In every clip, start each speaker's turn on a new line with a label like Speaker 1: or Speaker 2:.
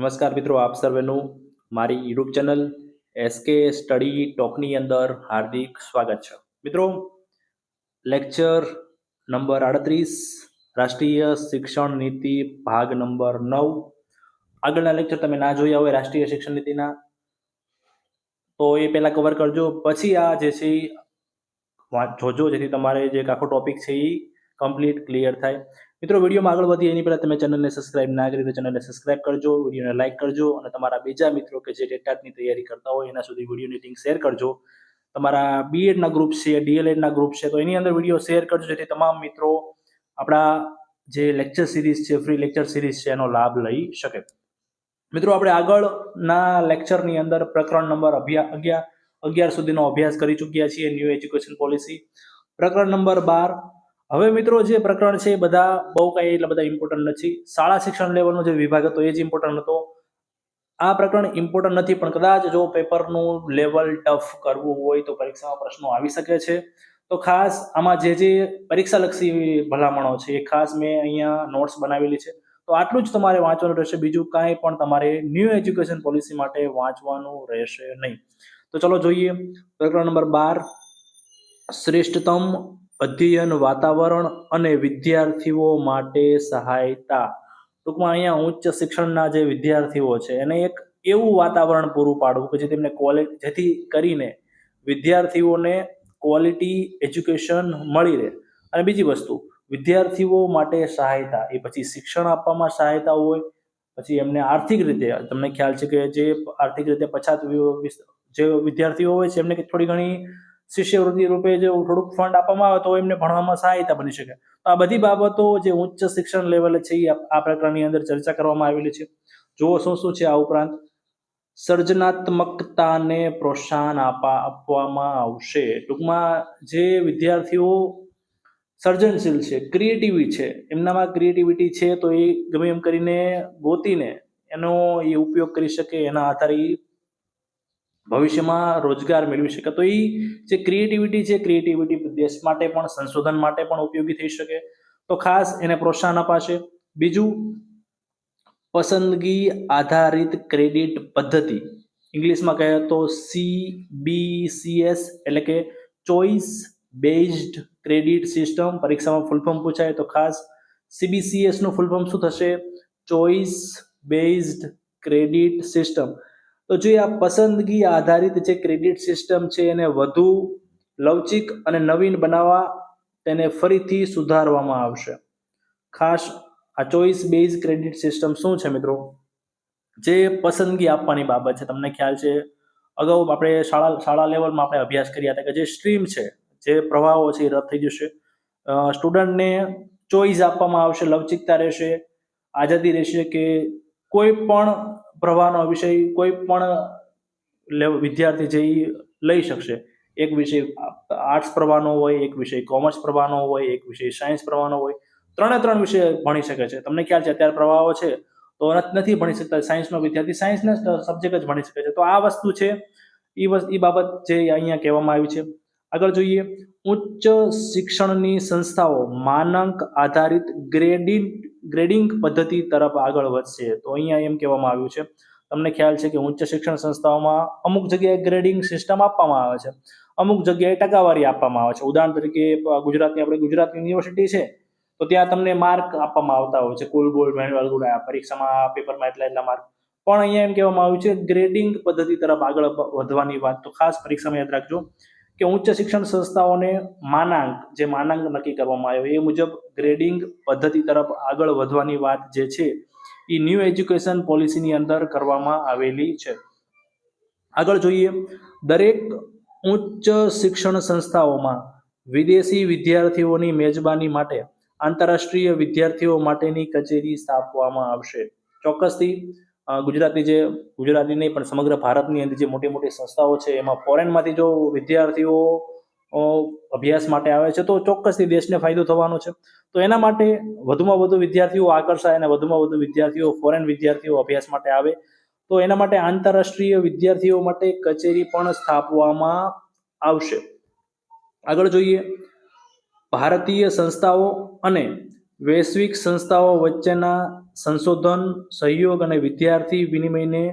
Speaker 1: નમસ્કાર મિત્રો, આપ સર્વેનું મારી યુટ્યુબ ચેનલ એસકે સ્ટડી ટોકની અંદર હાર્દિક સ્વાગત છે. મિત્રો, લેક્ચર નંબર 38 રાષ્ટ્રીય શિક્ષણ નીતિ ભાગ નંબર 9. આગળના લેક્ચર તમે ના જોયા હોય રાષ્ટ્રીય શિક્ષણ નીતિના તો એ પહેલા કવર કરજો, પછી આ જે છે જોજો, જેથી તમારે જે આખો ટોપિક છે એ કમ્પ્લીટ ક્લિયર થાય. મિત્રો, વિડીયોમાં આગળ વધીએ એની પહેલા તમે ચેનલને સબસ્ક્રાઇબ ના કરી તો ચેનલને સબસ્ક્રાઇબ કરજો, વિડીયોને લાઇક કરજો અને તમારા બીજા મિત્રો કે જે ટેટની તૈયારી કરતા હોય એના સુધી વિડીયોની લિંક શેર કરજો. તમારા બીએડના ગ્રુપ છે, ડીએલએડના ગ્રુપ છે, તો એની અંદર વિડીયો શેર કરજો, જેથી તમામ મિત્રો આપણા જે લેક્ચર સિરીઝ છે, ફ્રી લેક્ચર સિરીઝ છે, એનો લાભ લઈ શકે. મિત્રો, આપણે આગળના લેક્ચરની અંદર પ્રકરણ નંબર 11 સુધીનો અભ્યાસ કરી ચૂક્યા છીએ, ન્યૂ એજ્યુકેશન પોલિસી. પ્રકરણ નંબર 12. હવે મિત્રો, જે પ્રકરણ છે એ બધા બહુ કઈ એટલા બધા ઇમ્પોર્ટન્ટ નથી. શાળા શિક્ષણ લેવલનો જે વિભાગ હતો એ જ ઇમ્પોર્ટન્ટ હતો. આ પ્રકરણ ઇમ્પોર્ટન્ટ નથી, પણ કદાચ જો પેપરનું લેવલ ટફ કરવું હોય તો પરીક્ષામાં પ્રશ્નો આવી શકે છે. તો ખાસ આમાં જે પરીક્ષાલક્ષી ભલામણો છે એ ખાસ મેં અહીંયા નોટ્સ બનાવેલી છે. તો આટલું જ તમારે વાંચવાનું રહેશે, બીજું કાંઈ પણ તમારે ન્યૂ એજ્યુકેશન પોલિસી માટે વાંચવાનું રહેશે નહીં. તો ચલો જોઈએ પ્રકરણ નંબર 12, શ્રેષ્ઠતમ અધ્યયન વાતાવરણ અને વિદ્યાર્થીઓ માટે સહાયતા. ટૂંકમાં અહીંયા ઉચ્ચ શિક્ષણના જે વિદ્યાર્થીઓ છે એને એક એવું વાતાવરણ પૂરું પાડવું કે જેથી કરીને વિદ્યાર્થીઓને ક્વોલિટી એજ્યુકેશન મળી રહે. અને બીજી વસ્તુ, વિદ્યાર્થીઓ માટે સહાયતા, એ પછી શિક્ષણ આપવામાં સહાયતા હોય, પછી એમને આર્થિક રીતે, તમને ખ્યાલ છે કે જે આર્થિક રીતે પછાત જે વિદ્યાર્થીઓ હોય છે એમને થોડી ઘણી શિષ્યવૃત્તિ રૂપે જે થોડુંક ફંડ આપવામાં આવે તો એમને ભણવામાં સહાયતા બની શકે. તો આ બધી બાબતો જે ઉચ્ચ શિક્ષણ લેવલે છે એ આ પ્રકરણની અંદર ચર્ચા કરવામાં આવેલી છે. જુઓ શું શું છે. આ ઉપરાંત સર્જનાત્મકતાને પ્રોત્સાહન આપવામાં આવશે. ટૂંકમાં જે વિદ્યાર્થીઓ સર્જનશીલ છે, ક્રિએટિવિટી છે, એમનામાં ક્રિએટિવિટી છે તો એ ગમે એમ કરીને ગોતીને એનો એ ઉપયોગ કરી શકે, એના આધારે ભવિષ્યમાં રોજગાર મેળવી શકે. તો એ જે ક્રિએટિવિટી છે, ક્રિએટિવિટી દેશ માટે પણ, સંશોધન માટે પણ ઉપયોગી થઈ શકે. તો ખાસ એને પ્રોત્સાહન અપાશે. બીજું, પસંદગી આધારિત ક્રેડિટ પદ્ધતિ, ઇંગ્લિશમાં કહે તો CBCS એટલે કે ચોઇસ બેઝડ ક્રેડિટ સિસ્ટમ. પરીક્ષામાં ફૂલ ફોર્મ પૂછાય તો ખાસ CBCS નું ફૂલ ફોર્મ શું થશે? Choice based credit system. તો જે આ પસંદગી આધારિત જે ક્રેડિટ સિસ્ટમ છે એને વધુ લવચીક અને નવીન બનાવવા તેને ફરીથી સુધારવામાં આવશે. ખાસ આ ચોઇસ બેઝ ક્રેડિટ સિસ્ટમ શું છે મિત્રો? જે પસંદગી આપવાની બાબત છે. તમને ખ્યાલ છે અગાઉ આપણે શાળા લેવલમાં આપણે અભ્યાસ કર્યા હતા કે જે સ્ટ્રીમ છે, જે પ્રવાહો છે એ રદ થઈ જશે. સ્ટુડન્ટને ચોઇસ આપવામાં આવશે, લવચિકતા રહેશે, આઝાદી રહેશે કે કોઈ પણ પ્રવાહનો વિષય કોઈ પણ વિદ્યાર્થી છે એ લઈ શકશે. એક વિષય આર્ટ્સ પ્રવાહનો હોય, એક વિષય કોમર્સ પ્રવાહનો હોય, એક વિષય સાયન્સ પ્રવાહનો હોય. ત્રણ વિષય ભણી શકે છે. તમને ખ્યાલ છે અત્યારે પ્રવાહો છે તો નથી ભણી શકતા સાયન્સનો વિદ્યાર્થી, સાયન્સના સબ્જેક્ટ જ ભણી શકે છે. તો આ વસ્તુ છે એ બાબત જે અહીંયા કહેવામાં આવી છે. આગળ જોઈએ, ઉચ્ચ શિક્ષણની સંસ્થાઓ માનાંક આધારિત ગ્રેડિંગ પદ્ધતિ તરફ આગળ વધશે. તો અહીંયા એમ કહેવામાં આવ્યું છે, તમને ખ્યાલ છે કે ઉચ્ચ શિક્ષણ સંસ્થાઓમાં અમુક જગ્યાએ ગ્રેડિંગ સિસ્ટમ આપવામાં આવે છે, અમુક જગ્યાએ ટકાવારી આપવામાં આવે છે. ઉદાહરણ તરીકે આપણે ગુજરાત યુનિવર્સિટી છે તો ત્યાં તમને માર્ક આપવામાં આવતા હોય છે, કુલ ગોલ્ડ મેડલ ગુણ, પરીક્ષામાં પેપરમાં એટલા માર્ક. પણ અહીંયા એમ કહેવામાં આવ્યું છે ગ્રેડિંગ પદ્ધતિ તરફ આગળ વધવાની વાત. તો ખાસ પરીક્ષામાં યાદ રાખજો કે ઉચ્ચ શિક્ષણ સંસ્થાઓને જે માનાંક નક્કી કરવામાં આવ્યો એ મુજબ ગ્રેડિંગ પદ્ધતિ તરફ આગળ વધવાની વાત જે છે એ ન્યૂ એજ્યુકેશન પોલિસીની અંદર કરવામાં આવેલી છે. આગળ જોઈએ, દરેક ઉચ્ચ શિક્ષણ સંસ્થાઓમાં વિદેશી વિદ્યાર્થીઓની મેજબાની માટે આંતરરાષ્ટ્રીય વિદ્યાર્થીઓ માટેની કચેરી સ્થાપવામાં આવશે. ચોક્કસથી ગુજરાતી નહીં પણ સમગ્ર ભારતની અંદર જે મોટી મોટી સંસ્થાઓ છે એમાં ફોરેનમાંથી જો વિદ્યાર્થીઓ અભ્યાસ માટે આવે છે તો ચોક્કસથી દેશને ફાયદો થવાનો છે. તો એના માટે વધુમાં વધુ વિદ્યાર્થીઓ આકર્ષાય અને વધુમાં વધુ વિદ્યાર્થીઓ ફોરેન વિદ્યાર્થીઓ અભ્યાસ માટે આવે તો એના માટે આંતરરાષ્ટ્રીય વિદ્યાર્થીઓ માટે કચેરી પણ સ્થાપવામાં આવશે. આગળ જોઈએ, ભારતીય સંસ્થાઓ અને વૈશ્વિક સંસ્થાઓ વચ્ચેના સંશોધન, સહયોગ અને વિદ્યાર્થી વિનિમયને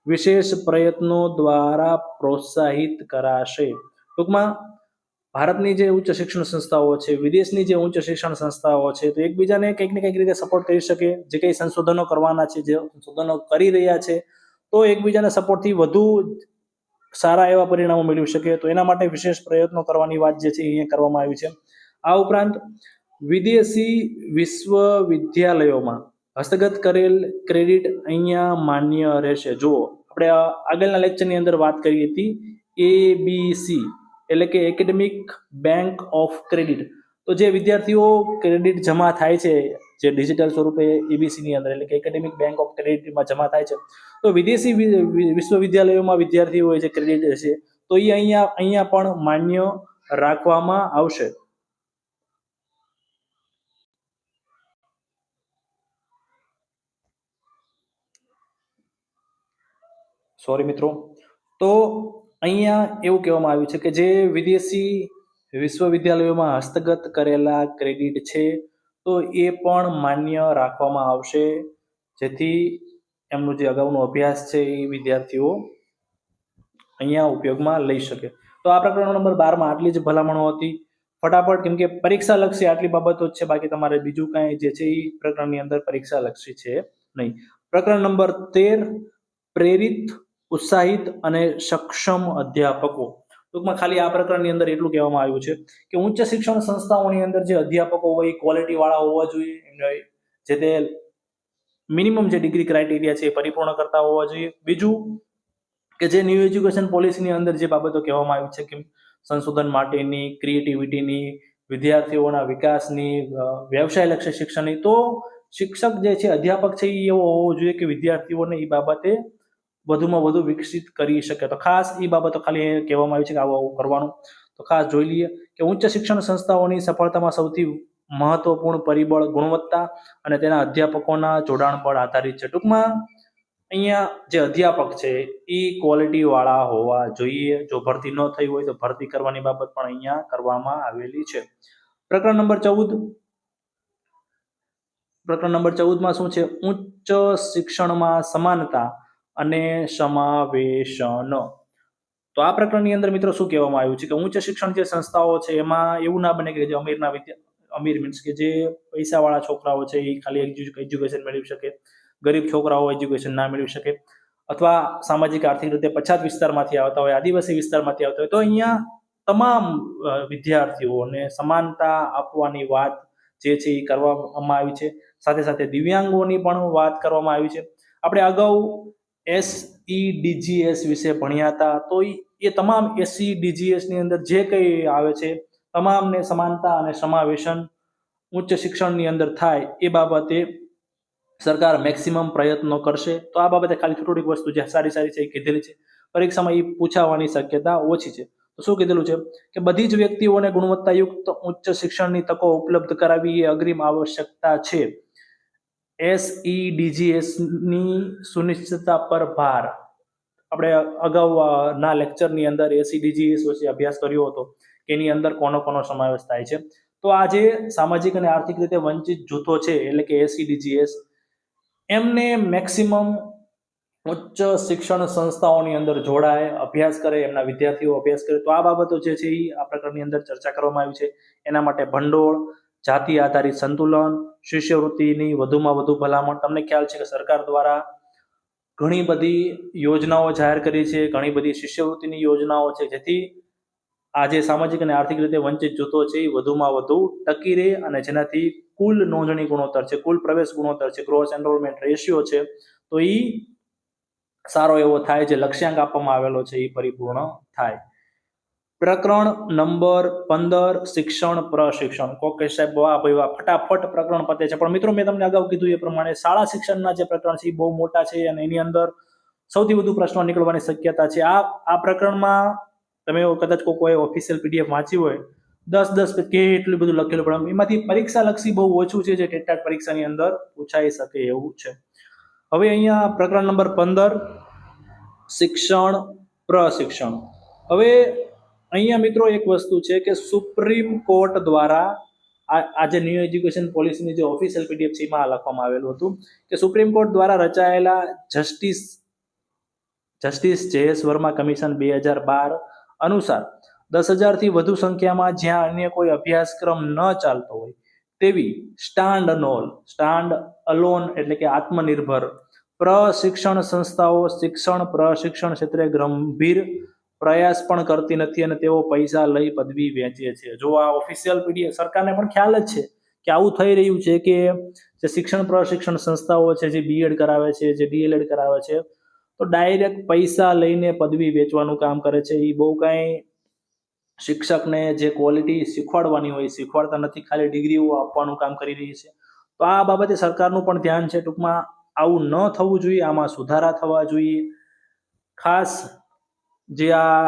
Speaker 1: વિશેષ પ્રયત્નો દ્વારા પ્રોત્સાહિત કરાશે. ટૂંકમાં ભારતની જે ઉચ્ચ શિક્ષણ સંસ્થાઓ છે, વિદેશની જે ઉચ્ચ શિક્ષણ સંસ્થાઓ છે, તો એકબીજાને કંઈક ને કંઈક રીતે સપોર્ટ કરી શકે. જે કંઈ સંશોધનો કરવાના છે, જે સંશોધનો કરી રહ્યા છે, તો એકબીજાના સપોર્ટથી વધુ સારા એવા પરિણામો મેળવી શકે. તો એના માટે વિશેષ પ્રયત્નો કરવાની વાત જે છે અહીંયા કરવામાં આવી છે. આ ઉપરાંત વિદેશી વિશ્વવિદ્યાલયોમાં હસ્તગત કરેલ ક્રેડિટ અહીંયા માન્ય રહેશે. જુઓ, આપણે આગળના લેક્ચરની અંદર વાત કરી હતી ABC એટલે કે એકેડેમિક બેંક ઓફ ક્રેડિટ. તો જે વિદ્યાર્થીઓ ક્રેડિટ જમા થાય છે જે ડિજિટલ સ્વરૂપે ABC ની અંદર એટલે કે એકેડેમિક બેંક ઓફ ક્રેડિટમાં જમા થાય છે, તો વિદેશી વિશ્વવિદ્યાલયોમાં વિદ્યાર્થીઓ જે ક્રેડિટ છે તો એ અહીંયા પણ માન્ય રાખવામાં આવશે. સોરી મિત્રો, તો અહીંયા એવું કહેવામાં આવ્યું છે કે જે વિદેશી વિશ્વવિદ્યાલયોમાં હસ્તગત કરેલા ક્રેડિટ છે તો એ પણ માન્ય રાખવામાં આવશે, જેથી એમનું જે અગાઉનો અભ્યાસ છે એ વિદ્યાર્થીઓ અહીંયા ઉપયોગમાં લઈ શકે. તો આ પ્રકરણ નંબર 12માં આટલી જ ભલામણો હતી. ફટાફટ, કેમ કે પરીક્ષા લક્ષી આટલી બાબતો જ છે, બાકી તમારે બીજું કાંઈ જે છે એ પ્રકરણની અંદર પરીક્ષા લક્ષી છે નહીં. પ્રકરણ નંબર 13, પ્રેરિત, ઉત્સાહિત અને સક્ષમ અધ્યાપકો. ટૂંકમાં ખાલી આ પ્રકરણની અંદર એટલું કહેવામાં આવ્યું છે કે ઉચ્ચ શિક્ષણ સંસ્થાઓની અંદર જે અધ્યાપકો હોય ક્વોલિટી વાળા હોવા જોઈએ, એમને જે તે મિનિમમ જે ડિગ્રી ક્રાઇટેરિયા છે એ પરિપૂર્ણ કરતા હોવા જોઈએ. બીજું કે જે ન્યૂ એજ્યુકેશન પોલિસીની અંદર જે બાબતો કહેવામાં આવી છે કે સંશોધન માટેની, ક્રિએટિવિટીની, વિદ્યાર્થીઓના વિકાસની, વ્યવસાયલક્ષી શિક્ષણની, તો શિક્ષક જે છે અધ્યાપક છે એ એવો હોવો જોઈએ કે વિદ્યાર્થીઓને એ બાબતે વધુમાં વધુ વિકસિત કરી શકે. તો ખાસ એ બાબતો ખાલી કહેવામાં આવી છે કે આવું કરવાનું. તો ખાસ જોઈ લઈએ કે ઉચ્ચ શિક્ષણ સંસ્થાઓની સફળતામાં સૌથી મહત્વપૂર્ણ પરિબળ ગુણવત્તા અને તેના અધ્યાપકોના જોડાણ પર આધારિત છે. ટૂંકમાં અહીંયા જે અધ્યાપક છે એ ક્વોલિટી વાળા હોવા જોઈએ. જો ભરતી ન થઈ હોય તો ભરતી કરવાની બાબત પણ અહીંયા કરવામાં આવેલી છે. પ્રકરણ નંબર 14માં શું છે? ઉચ્ચ શિક્ષણમાં સમાનતા અને સમાવેશન. તો આ પ્રકરણની અંદર મિત્રો શું કહેવામાં આવ્યું છે કે ઉચ્ચ શિક્ષણ જે સંસ્થાઓ છે એમાં એવું ના બને કે જે અમીર મીન્સ કે જે પૈસાવાળા છોકરાઓ છે એ ખાલી એજ્યુકેશન મેળવી શકે, ગરીબ છોકરાઓ એજ્યુકેશન ના મેળવી શકે, અથવા સામાજિક આર્થિક રીતે પછાત વિસ્તારમાંથી આવતા હોય, આદિવાસી વિસ્તારમાંથી આવતા હોય, તો અહીંયા તમામ વિદ્યાર્થીઓને સમાનતા આપવાની વાત જે છે એ કરવામાં આવી છે. સાથે સાથે દિવ્યાંગોની પણ વાત કરવામાં આવી છે. આપણે અગાઉ SEDGS વિશે ભણ્યા હતા, તો એ તમામ SEDGS ની અંદર જે કંઈ આવે છે તમામને સમાનતા અને સમાવેશન ઉચ્ચ શિક્ષણની અંદર થાય એ બાબતે સરકાર મેક્સિમમ પ્રયત્નો કરશે. તો આ બાબતે ખાલી થોડીક વસ્તુ જે સારી છે એ કીધેલી છે. પરીક્ષામાં એ પૂછાવાની શક્યતા ઓછી છે. તો શું કીધેલું છે કે બધી જ વ્યક્તિઓને ગુણવત્તાયુક્ત ઉચ્ચ શિક્ષણની તકો ઉપલબ્ધ કરાવવી એ અગ્રીમ આવશ્યકતા છે. SEDGS ની સુનિશ્ચિતતા પર ભાર. આપણે અગાઉ ના લેક્ચરની અંદર SEDGS વિશે અભ્યાસ કર્યો હતો કે એની અંદર કોનો સમાવેશ થાય છે. તો આ જે સામાજિક અને આર્થિક રીતે વંચિત જૂથો છે એટલે કે SEDGS, એમને મેક્સિમમ ઉચ્ચ શિક્ષણ સંસ્થાઓની અંદર જોડાય, અભ્યાસ કરે, એમના વિદ્યાર્થીઓ અભ્યાસ કરે. તો આ બાબતો જે છે એ આ પ્રકારની અંદર ચર્ચા કરવામાં આવી છે. એના માટે ભંડોળ, જાતિ આધારિત સંતુલન, શિષ્યવૃત્તિની વધુમાં વધુ ભલામણ. તમને ખ્યાલ છે કે સરકાર દ્વારા ઘણી બધી યોજનાઓ જાહેર કરી છે, ઘણી બધી શિષ્યવૃત્તિની યોજનાઓ છે, જેથી આ જે સામાજિક અને આર્થિક રીતે વંચિત જૂથો છે એ વધુમાં વધુ ટકી રહે અને જેનાથી કુલ નોંધણી ગુણોત્તર છે, કુલ પ્રવેશ ગુણોત્તર છે, ગ્રોસ એનરોલમેન્ટ રેશિયો છે, તો એ સારો એવો થાય, જે લક્ષ્યાંક આપવામાં આવેલો છે એ પરિપૂર્ણ થાય. પ્રકરણ નંબર 15, શિક્ષણ પ્રશિક્ષણ. કોકે સાહેબ વાહ ભાઈ વાહ, ફટાફટ પ્રકરણ પતે છે. પણ મિત્રો મેં તમને અગાઉ કીધું એ પ્રમાણે શાળા શિક્ષણના જે પ્રકરણ છે એ બહુ મોટા છે અને એની અંદર સૌથી વધુ પ્રશ્નો નીકળવાની શક્યતા છે. આ પ્રકરણમાં તમે કદાચ કોઈ ઓફિશિયલ PDF વાંચી હોય, 10 કેટલું બધું લખેલું, પણ એમાંથી પરીક્ષા લક્ષી બહુ ઓછું છે જે ટેટ પરીક્ષાની અંદર પૂછાઈ શકે એવું છે. હવે અહીંયા પ્રકરણ નંબર 15, શિક્ષણ પ્રશિક્ષણ. હવે અહીંયા મિત્રો એક વસ્તુ છે કે સુપ્રીમ કોર્ટ દ્વારા આ જે ન્યૂ એજ્યુકેશન પોલિસીની જે ઓફિશિયલ PDF છે એમાં લખવામાં આવેલું હતું કે સુપ્રીમ કોર્ટ દ્વારા રચાયેલા જસ્ટિસ JS વર્મા કમિશન 2012 અનુસાર 10,000 થી વધુ સંખ્યામાં જ્યાં અન્ય કોઈ અભ્યાસક્રમ ન ચાલતો હોય તેવી સ્ટાન્ડ અલોન એટલે કે આત્મનિર્ભર પ્રશિક્ષણ સંસ્થાઓ શિક્ષણ પ્રશિક્ષણ ક્ષેત્રે ગંભીર પ્રયાસ પણ કરતી નથી અને તેઓ પૈસા લઈ પદવી વેચે છે. જો આ ઓફિશિયલ PDF સરકારને પણ ખ્યાલ જ છે કે આવું થઈ રહ્યું છે કે જે શિક્ષણ પ્રશિક્ષણ સંસ્થાઓ છે જે BEd કરાવે છે જે DLEd કરાવે છે તો ડાયરેક્ટ પૈસા લઈને પદવી વેચવાનું કામ કરે છે. એ બહુ કાંઈ શિક્ષકને જે ક્વોલિટી શીખવાડવાની હોય શીખવાડતા નથી, ખાલી ડિગ્રીઓ આપવાનું કામ કરી રહી છે. તો આ બાબતે સરકારનું પણ ધ્યાન છે. ટૂંકમાં આવું ન થવું જોઈએ, આમાં સુધારા થવા જોઈએ. ખાસ જે આ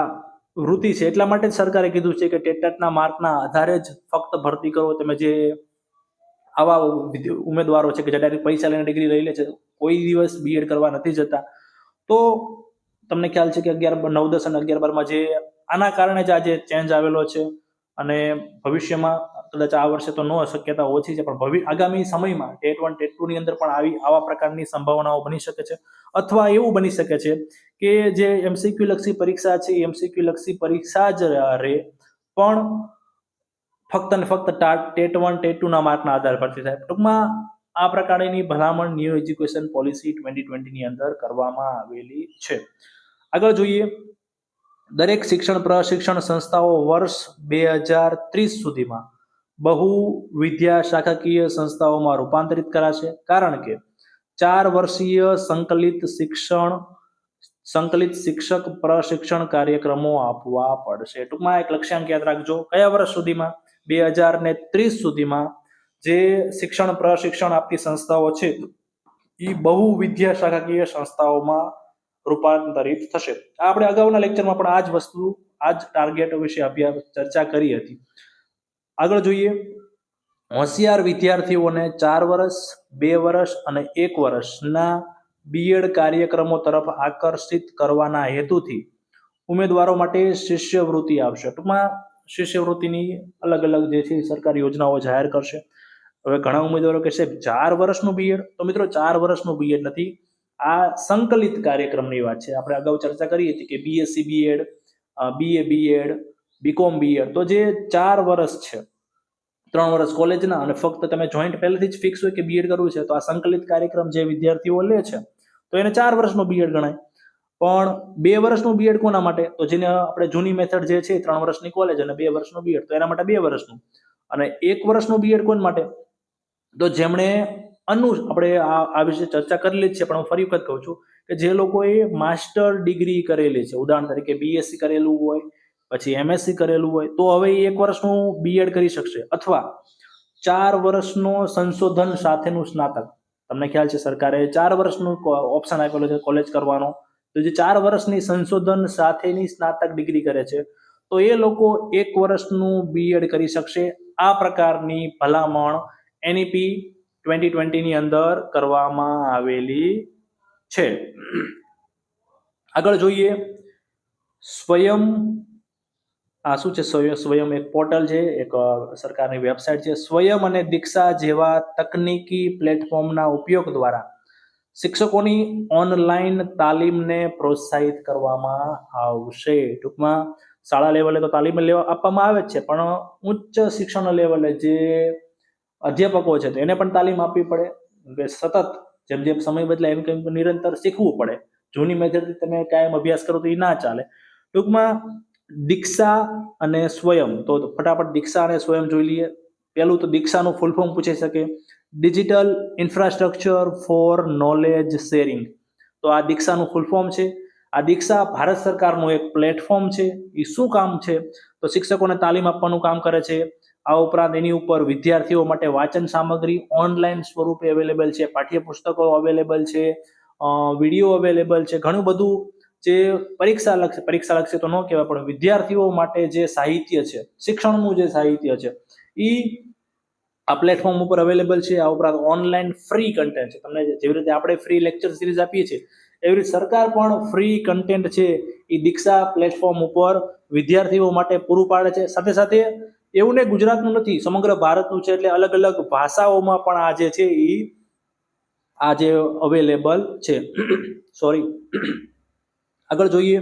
Speaker 1: વૃત્તિ છે એટલા માટે જ સરકારે કીધું છે કે ટેટના માર્કના આધારે જ ફક્ત ભરતી કરો. તમે જે આવા ઉમેદવારો છે કે જે ડાયરેક્ટ પૈસા લઈને ડિગ્રી લઈ લે છે, કોઈ દિવસ BEd કરવા નથી જતા, તો તમને ખ્યાલ છે કે 9, 10 અને 11, 12માં જે આના કારણે જ આજે ચેન્જ આવેલો છે. અને ભવિષ્યમાં કદાચ આ વર્ષે તો શક્યતા ઓછી છે, પણ આગામી સમયમાં ટેટ 1 ટેટ 2 ની અંદર પણ આવા પ્રકારની સંભાવનાઓ બની શકે છે. અથવા એવું બની શકે છે કે જે MCQ લક્ષી પરીક્ષા છે એ MCQ લક્ષી પરીક્ષા જ રહે, પણ ફક્ત ને ફક્ત ટેટ 1 ટેટ 2 ના માર્કના આધાર પરથી થાય. ટૂંકમાં આ પ્રકારની ભલામણ ન્યૂ એજ્યુકેશન પોલિસી 2020 ની અંદર કરવામાં આવેલી છે. આગળ જોઈએ, દરેક શિક્ષણ પ્રશિક્ષણ સંસ્થાઓ વર્ષ 2030 સુધીમાં બહુ વિદ્યા શાખાકીય સંસ્થાઓમાં રૂપાંતરિત કરાશે, કારણ કે 4 વર્ષીય સંકલિત શિક્ષક પ્રશિક્ષણ કાર્યક્રમો આપવા પડશે. ટૂંકમાં એક લક્ષ્યાંક યાદ રાખજો, કયા વર્ષ સુધીમાં? 2030 સુધીમાં જે શિક્ષણ પ્રશિક્ષણ આપતી સંસ્થાઓ છે એ બહુ વિદ્યા શાખાકીય સંસ્થાઓમાં રૂપાંતરિત થશે. આપણે અગાઉના લેક્ચરમાં પણ આ જ ટાર્ગેટ વિશે ચર્ચા કરી હતી. આગળ જોઈએ, હોશિયાર વિદ્યાર્થીઓને 4 વર્ષ, 2 વર્ષ અને 1 વર્ષના BEd કાર્યક્રમો તરફ આકર્ષિત કરવાના હેતુથી ઉમેદવારો માટે શિષ્યવૃત્તિ આપશે. ટૂંકમાં શિષ્યવૃત્તિની અલગ અલગ જે છે સરકાર યોજનાઓ જાહેર કરશે. હવે ઘણા ઉમેદવારો કહેશે 4 વર્ષનું BEd, તો મિત્રો 4 વર્ષનું BEd નથી, આ સંકલિત કાર્યક્રમની વાત છે. આપણે અગાઉ ચર્ચા કરી હતી કે BSc BEd, BA BEd, BCom BEd, તો જે 4 વર્ષ છે, 3 વર્ષ કોલેજના અને ફક્ત તમે જોઈન્ટ પહેલેથી જ ફિક્સ હોય કે BEd કરવું છે, તો આ સંકલિત કાર્યક્રમ જે વિદ્યાર્થીઓ લે છે તો એને 4 વર્ષનો BEd ગણાય. પણ 2 વર્ષનું BEd કોના માટે? તો જેને આપણે જૂની મેથડ જે છે 3 વર્ષની કોલેજ અને 2 વર્ષનું BEd, તો એના માટે 2 વર્ષનું. અને 1 વર્ષનું BEd કોના માટે? તો જેમણે આપણે આ વિશે ચર્ચા કરેલી જ છે, પણ હું ફરી વખત કહું છું કે જે લોકોએ માસ્ટર ડિગ્રી કરેલી છે, ઉદાહરણ તરીકે BSc કરેલું હોય, પછી MSc કરેલું હોય, તો હવે 1 વર્ષનું BEd કરી શકશે. અથવા 4 વર્ષનો સંશોધન સાથેનું સ્નાતક. તમને ખ્યાલ છે સરકારે 4 વર્ષનું ઓપ્શન આપેલો છે કોલેજ કરવાનો, તો જે 4 વર્ષની સંશોધન સાથેની સ્નાતક ડિગ્રી કરે છે તો એ લોકો 1 વર્ષનું BEd કરી શકશે. આ પ્રકારની ભલામણ NEP 2020 ની અંદર કરવામાં આવેલી છે. આગળ જોઈએ, સ્વયં એક પોર્ટલ છે, એક સરકારની વેબસાઇટ છે. સ્વયં અને દીક્ષા જેવા તકનીકી પ્લેટફોર્મના ઉપયોગ દ્વારા શિક્ષકોની ઓનલાઈન તાલીમને પ્રોત્સાહિત કરવામાં આવશે. ટૂંકમાં શાળા લેવલે તો તાલીમ આપવામાં આવે જ છે, પણ ઉચ્ચ શિક્ષણ લેવલે જે અધ્યાપકો છે તો એને પણ તાલીમ આપવી પડે. સતત જેમ જેમ સમય બદલાય એમ કેમ નિરંતર શીખવું પડે. જૂની મેથડથી તમે કાયમ અભ્યાસ કરો તો એ ના ચાલે. ટૂંકમાં દીક્ષા અને સ્વયં, તો ફટાફટ દીક્ષા અને સ્વયં જોઈ લઈએ. પહેલું તો દીક્ષાનું ફૂલ ફોર્મ પૂછી શકે, digital infrastructure four knowledge sharing. તો આ દીક્ષાનું ફૂલ ફોર્મ છે. આ દીક્ષા ભારત સરકારનું એક પ્લેટફોર્મ છે. એ શું કામ છે? તો શિક્ષકોને તાલીમ આપવાનું કામ કરે છે. આ ઉપરાંત એની ઉપર વિદ્યાર્થીઓ માટે વાંચન સામગ્રી ઓનલાઈન સ્વરૂપે અવેલેબલ છે, પાઠ્યપુસ્તકો અવેલેબલ છે, વિડીયો અવેલેબલ છે, ઘણું બધું જે પરીક્ષાલક્ષી તો ન કહેવાય, પણ વિદ્યાર્થીઓ માટે જે સાહિત્ય છે, શિક્ષણનું જે સાહિત્ય છે એ આ પ્લેટફોર્મ ઉપર અવેલેબલ છે. આ ઉપરાંત ઓનલાઈન ફ્રી કન્ટેન્ટ છે. તમને જેવી રીતે આપણે ફ્રી લેક્ચર સિરીઝ આપીએ છીએ એવી રીતે સરકાર પણ ફ્રી કન્ટેન્ટ છે એ દીક્ષા પ્લેટફોર્મ ઉપર વિદ્યાર્થીઓ માટે પૂરું પાડે છે. સાથે સાથે એવું ને ગુજરાતનું નથી, સમગ્ર ભારતનું છે. એટલે અલગ અલગ ભાષાઓમાં પણ આ જે છે એ આ જે અવેલેબલ છે. સોરી. આગળ જોઈએ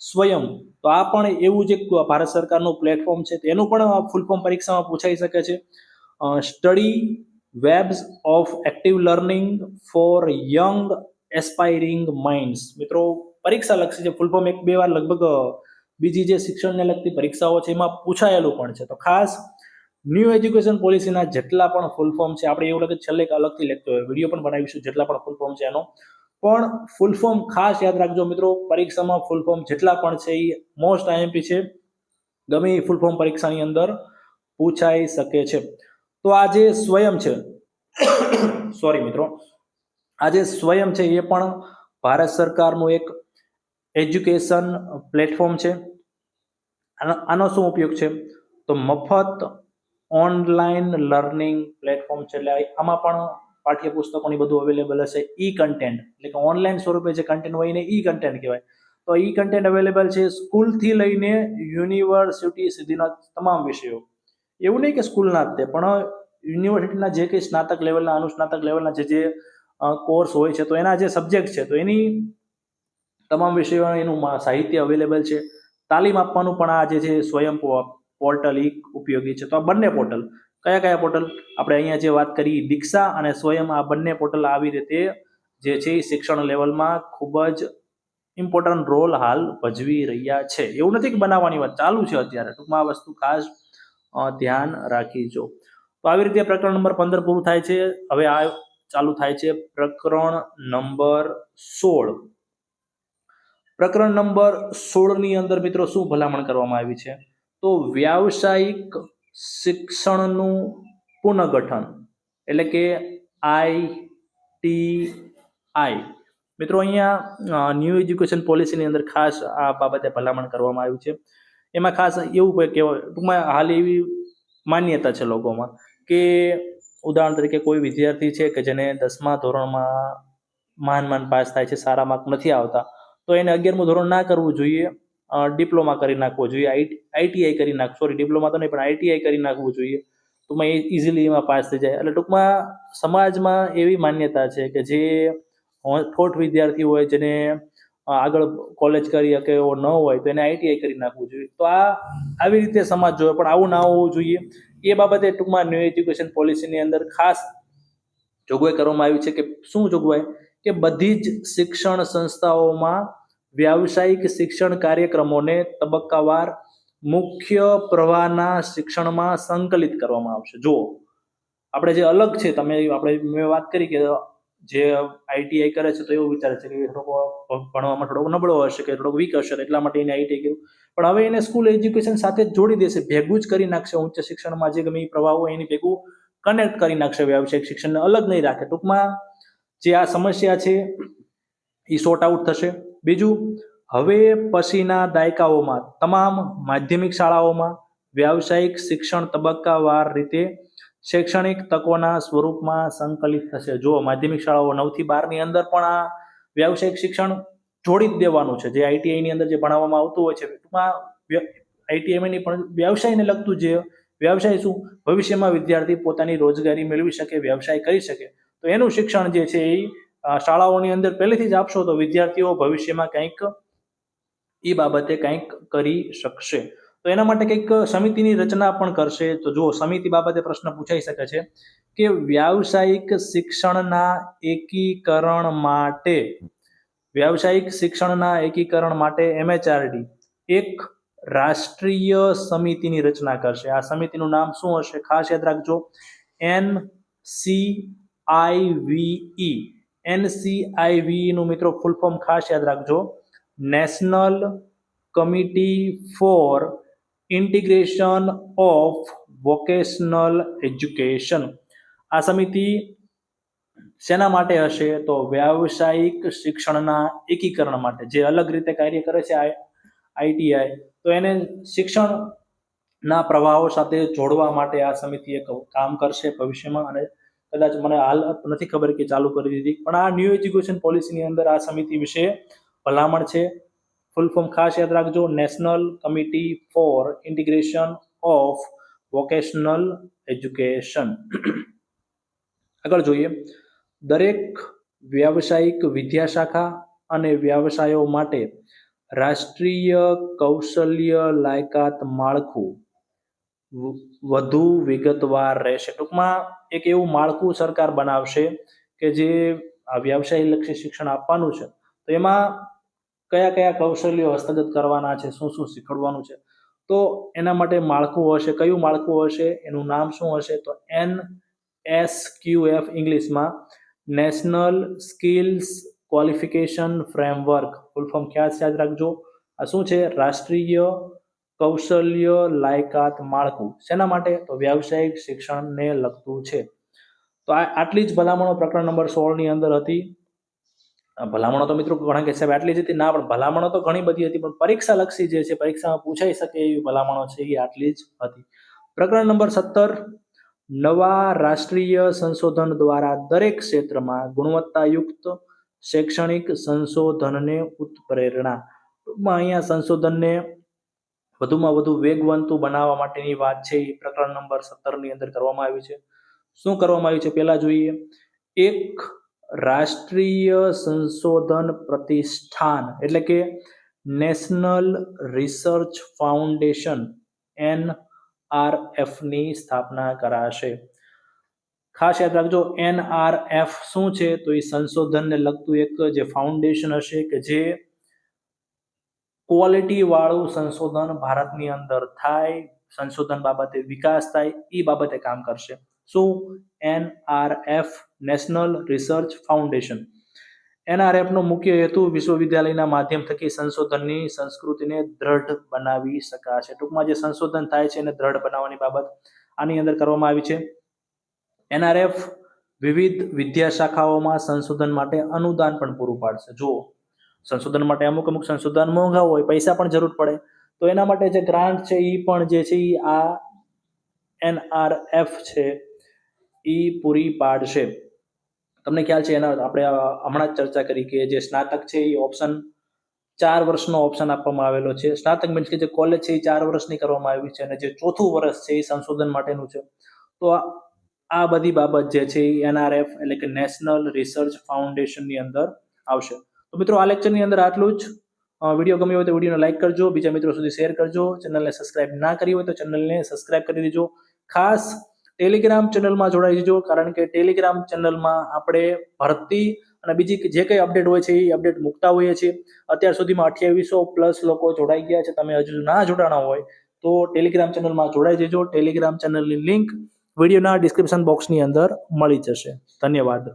Speaker 1: સ્વયં. તો આ પણ એવું જ એક ભારત સરકારનું પ્લેટફોર્મ છે. તેનું પણ ફૂલ ફોર્મ પરીક્ષામાં પૂછાઈ શકે છે. Study webs of active learning four young aspiring minds. મિત્રો પરીક્ષા લક્ષી છે, ફૂલ ફોર્મ 1-2 વાર લગભગ બીજી જે શિક્ષણને લગતી પરીક્ષાઓ છે એમાં પૂછાયેલું પણ છે. તો ખાસ ન્યૂ એજ્યુકેશન પોલિસીના જેટલા પણ ફૂલ ફોર્મ છે, આપણે એવું લાગે છેલ્લે એક અલગથી લેક્ચર વિડીયો પણ બનાવીશું જેટલા પણ ફૂલ ફોર્મ છે એનો. પણ ફૂલ ફોર્મ ખાસ યાદ રાખજો મિત્રો, પરીક્ષામાં ફૂલ ફોર્મ જેટલા પણ છે એ મોસ્ટ આઈએમપી છે, ગમે એ ફૂલ ફોર્મ પરીક્ષાની અંદર પૂછાઈ શકે છે. તો આ જે સ્વયં છે, સોરી મિત્રો, આ જે સ્વયં છે એ પણ ભારત સરકારનું એક એજ્યુકેશન પ્લેટફોર્મ છે. આનો શું ઉપયોગ છે? તો મફત ઓનલાઈન લર્નિંગ પ્લેટફોર્મ છે. એટલે આમાં પણ પાઠ્યપુસ્તકોની બધું અવેલેબલ હશે. ઈ કન્ટેન્ટ એટલે કે ઓનલાઈન સ્વરૂપે જે કન્ટેન્ટ હોય એને ઈ કન્ટેન્ટ કહેવાય. તો ઈ કન્ટેન્ટ અવેલેબલ છે સ્કૂલથી લઈને યુનિવર્સિટી સુધીના તમામ વિષયો. એવું નહીં કે સ્કૂલના જ તે, પણ યુનિવર્સિટીના જે કંઈ સ્નાતક લેવલના, અનુસ્નાતક લેવલના જે કોર્સ હોય છે, તો એના જે સબ્જેક્ટ છે, તો એની તમામ વિષયો એનું સાહિત્ય અવેલેબલ છે. તાલીમ આપવાનું પણ આ જે છે સ્વયં પોર્ટલ ઉપયોગી છે. તો આ બંને પોર્ટલ, કયા પોર્ટલ આપણે અહીંયા જે વાત કરી, દીક્ષા અને સ્વયં, આ બંને પોર્ટલ આવી રીતે જે છે શિક્ષણ લેવલમાં ખૂબ જ ઇમ્પોર્ટન્ટ રોલ હાલ ભજવી રહ્યા છે. એવું નથી કે બનાવવાની વાત ચાલુ છે અત્યારે, ટૂંકમાં આ વસ્તુ ખાસ ધ્યાન રાખીજો. તો આવી રીતે પ્રકરણ નંબર 15 પૂરું થાય છે. હવે આ ચાલુ થાય છે પ્રકરણ નંબર 16. પ્રકરણ નંબર 16 ની અંદર મિત્રો શું ભલામણ કરવામાં આવી છે? તો વ્યાવસાયિક શિક્ષણનું પુનઃગઠન, એટલે કે ITI. મિત્રો અહીંયા ન્યૂ એજ્યુકેશન પોલિસીની અંદર ખાસ આ બાબતે ભલામણ કરવામાં આવ્યું છે. એમાં ખાસ એવું કહેવાય, ટૂંકમાં હાલ એવી માન્યતા છે લોકોમાં કે ઉદાહરણ તરીકે કોઈ વિદ્યાર્થી છે કે જેને 10મા ધોરણમાં માંડ પાસ થાય છે, સારા માર્ક નથી આવતા, તો એને 11મું ધોરણ ના કરવું જોઈએ, ડિપ્લોમા કરી નાખવો જોઈએ, ITI કરી સોરી ડિપ્લોમા તો નહીં પણ ITI કરી નાખવું જોઈએ. ટૂંકમાં ઇઝીલી એમાં પાસ થઈ જાય. એટલે ટૂંકમાં સમાજમાં એવી માન્યતા છે કે જે ઠોઠ વિદ્યાર્થી હોય, જેને આગળ કોલેજ કરી શકે એવો ન હોય, તો એને ITI કરી નાખવું જોઈએ. તો આવી રીતે સમાજ જોવે, પણ આવું ના હોવું જોઈએ. એ બાબતે ટૂંકમાં ન્યૂ એજ્યુકેશન પોલિસીની અંદર ખાસ જોગવાઈ કરવામાં આવી છે. કે શું જોગવાઈ? કે બધી જ શિક્ષણ સંસ્થાઓમાં વ્યાવસાયિક શિક્ષણ કાર્યક્રમોને તબક્કાવાર મુખ્ય પ્રવાહના શિક્ષણમાં સંકલિત કરવામાં આવશે. જો આપણે જે અલગ છે, મેં વાત કરી કે જે ITI કરે છે તો એવું વિચારે છે કે ભણવામાં થોડોક નબળો હશે કે થોડોક વીક હશે, એટલા માટે એને ITI કર્યું. પણ હવે એને સ્કૂલ એજ્યુકેશન સાથે જોડી દેશે, ભેગું જ કરી નાખશે. ઉચ્ચ શિક્ષણમાં જે ગમે એ પ્રવાહ હોય એની ભેગું કનેક્ટ કરી નાખશે, વ્યાવસાયિક શિક્ષણને અલગ નહીં રાખે. ટૂંકમાં જે આ સમસ્યા છે એ સોર્ટ આઉટ થશે. બીજું, હવે પછીના દાયકાઓમાં તમામ માધ્યમિક શાળાઓમાં વ્યાવસાયિક શિક્ષણ તબક્કાવાર રીતે શૈક્ષણિક તકોના સ્વરૂપમાં સંકલિત થશે. જો માધ્યમિક શાળાઓ 9 થી 12 ની અંદર પણ આ વ્યાવસાયિક શિક્ષણ જોડી જ દેવાનું છે. જે ITI ની અંદર જે ભણાવવામાં આવતું હોય છે, ટૂંકમાં ITI ની પણ વ્યવસાયને લગતું જે વ્યવસાય શું ભવિષ્યમાં વિદ્યાર્થી પોતાની રોજગારી મેળવી શકે, વ્યવસાય કરી શકે, તો એનું શિક્ષણ જે છે એ શાળાઓની અંદર પહેલેથી જ આપશો તો વિદ્યાર્થીઓ ભવિષ્યમાં કંઈક એ બાબતે કંઈક કરી શકશે. તો એના માટે કંઈક સમિતિની રચના પણ કરશે. તો જો સમિતિ બાબતે પ્રશ્ન પૂછાઈ શકે છે કે વ્યાવસાયિક શિક્ષણના એકીકરણ માટે MHRD એક રાષ્ટ્રીય સમિતિની રચના કરશે. આ સમિતિનું નામ શું હશે? ખાસ યાદ રાખજો, NCIVE નું મિત્રો ફૂલ ફોર્મ ખાસ યાદ રાખજો, national committee four integration of vocational education. આ સમિતિ શેના માટે હશે? તો વ્યાવસાયિક શિક્ષણના એકીકરણ માટે. જે અલગ રીતે કાર્ય કરે છે ITI, તો એને શિક્ષણના પ્રવાહો સાથે જોડવા માટે આ સમિતિ એક કામ કરશે ભવિષ્યમાં. અને કદાચ મને હાલ નથી ખબર કે ચાલુ કરી દીધી, પણ આ ન્યૂ એજ્યુકેશન પોલિસીની અંદર આ સમિતિ વિશે ભલામણ છે. ફૂલ ફોર્મ ખાસ યાદ રાખજો, national committee four integration of vocational education. આગળ જોઈએ, દરેક વ્યાવસાયિક વિદ્યાશાખા અને વ્યવસાયો માટે રાષ્ટ્રીય કૌશલ્ય લાયકાત માળખું વધુ વિગતવાર રહેશે. ટૂંકમાં એક એવું માળખું સરકાર બનાવશે કે જે આ વ્યવસાયલક્ષી શિક્ષણ આપવાનું છે, તો એમાં કયા કયા કૌશલ્યો હસ્તગત કરવાના છે, શું શું શીખવાડવાનું છે, તો એના માટે માળખું હશે. કયું માળખું હશે, એનું નામ શું હશે, તો NSQF ઇંગ્લિશમાં national skills qualification framework. Full form ખ્યાલ યાદ રાખજો. આ શું છે, રાષ્ટ્રીય કૌશલ્ય લાયકાત માળખું. શેના માટે, તો વ્યાવસાયિક શિક્ષણને લગતું છે. તો આટલી જ ભલામણો પ્રકરણ નંબર 16 ની અંદર હતી. ભલામણો તો મિત્રો ઘણા કે સાહેબ આટલી જ હતી, ના, પણ ભલામણો તો ઘણી બધી હતી, પણ પરીક્ષા લક્ષી જે છે, પરીક્ષામાં પૂછાઈ શકે એવી ભલામણો છે એ આટલી જ હતી. પ્રકરણ નંબર 17, નવા રાષ્ટ્રીય સંશોધન દ્વારા દરેક ક્ષેત્રમાં ગુણવત્તાયુક્ત શૈક્ષણિક સંશોધનને ઉત્પ્રેરણા. ટૂંકમાં અહીંયા સંશોધનને વધુમાં વધુ વેગવંતું બનાવવા માટેની વાત છે એ પ્રકરણ નંબર 17 ની અંદર કરવામાં આવી છે. શું કરવામાં આવ્યું છે, પહેલા જોઈએ. એક રાષ્ટ્રીય સંશોધન પ્રતિષ્ઠાન એટલે કે નેશનલ રિસર્ચ ફાઉન્ડેશન NRF ની સ્થાપના કરાશે. ખાસ યાદ રાખજો, NRF શું છે, તો એ સંશોધનને લગતું એક જે ફાઉન્ડેશન હશે કે જે ક્વોલિટી વાળું સંશોધન ભારતની અંદર થાય, સંશોધન બાબતે વિકાસ થાય, એ બાબતે કામ કરશે. શું, NRF national research foundation. NRF નો મુખ્ય હેતુ વિશ્વવિદ્યાલયના માધ્યમ થકી સંશોધનની સંસ્કૃતિને દ્રઢ બનાવી શકાશે. ટૂંકમાં જે સંશોધન થાય છે એને દ્રઢ બનાવવાની બાબત આની અંદર કરવામાં આવી છે. NRF વિવિધ વિદ્યાશાખાઓમાં સંશોધન માટે અનુદાન પણ પૂરું પાડશે. જો સંશોધન માટે અમુક સંશોધન મોંઘા હોય, પૈસા પણ જરૂર પડે, તો એના માટે જે ગ્રાન્ટ છે એ પણ જે છે એ આ NRF છે એ પૂરી પાડશે. તમને ખ્યાલ છે, એના આપણે હમણાં જ ચર્ચા કરી કે જે સ્નાતક છે એ ઓપ્શન 4 વર્ષનો ઓપ્શન આપવામાં આવેલો છે. સ્નાતક મીન્સ કે જે કોલેજ છે એ 4 વર્ષની કરવામાં આવી છે, અને જે ચોથું વર્ષ છે એ સંશોધન માટેનું છે. તો આ બધી બાબત જે છે એ NRF એટલે કે નેશનલ રિસર્ચ ફાઉન્ડેશનની અંદર આવશે. તો મિત્રો આ લેક્ચરની અંદર આટલું જ. વિડીયો ગમ્યો હોય તો વિડીયોને લાઇક કરજો, બીજા મિત્રો સુધી શેર કરજો. ચેનલને સબસ્ક્રાઇબ ના કરી હોય તો ચેનલને સબસ્ક્રાઇબ કરી દેજો. ખાસ ટેલિગ્રામ ચેનલમાં જોડાઈ જજો, કારણ કે ટેલિગ્રામ ચેનલમાં આપણે ભરતી અને બીજી જે કંઈ અપડેટ હોય છે એ અપડેટ મૂકતા હોઈએ છીએ. અત્યાર સુધીમાં 2800+ લોકો જોડાઈ ગયા છે. તમે હજુ ના જોડાણા હોય તો ટેલિગ્રામ ચેનલમાં જોડાઈ જજો. ટેલિગ્રામ ચેનલની લિંક વિડીયોના ડિસ્ક્રિપ્શન બોક્સની અંદર મળી જશે. ધન્યવાદ.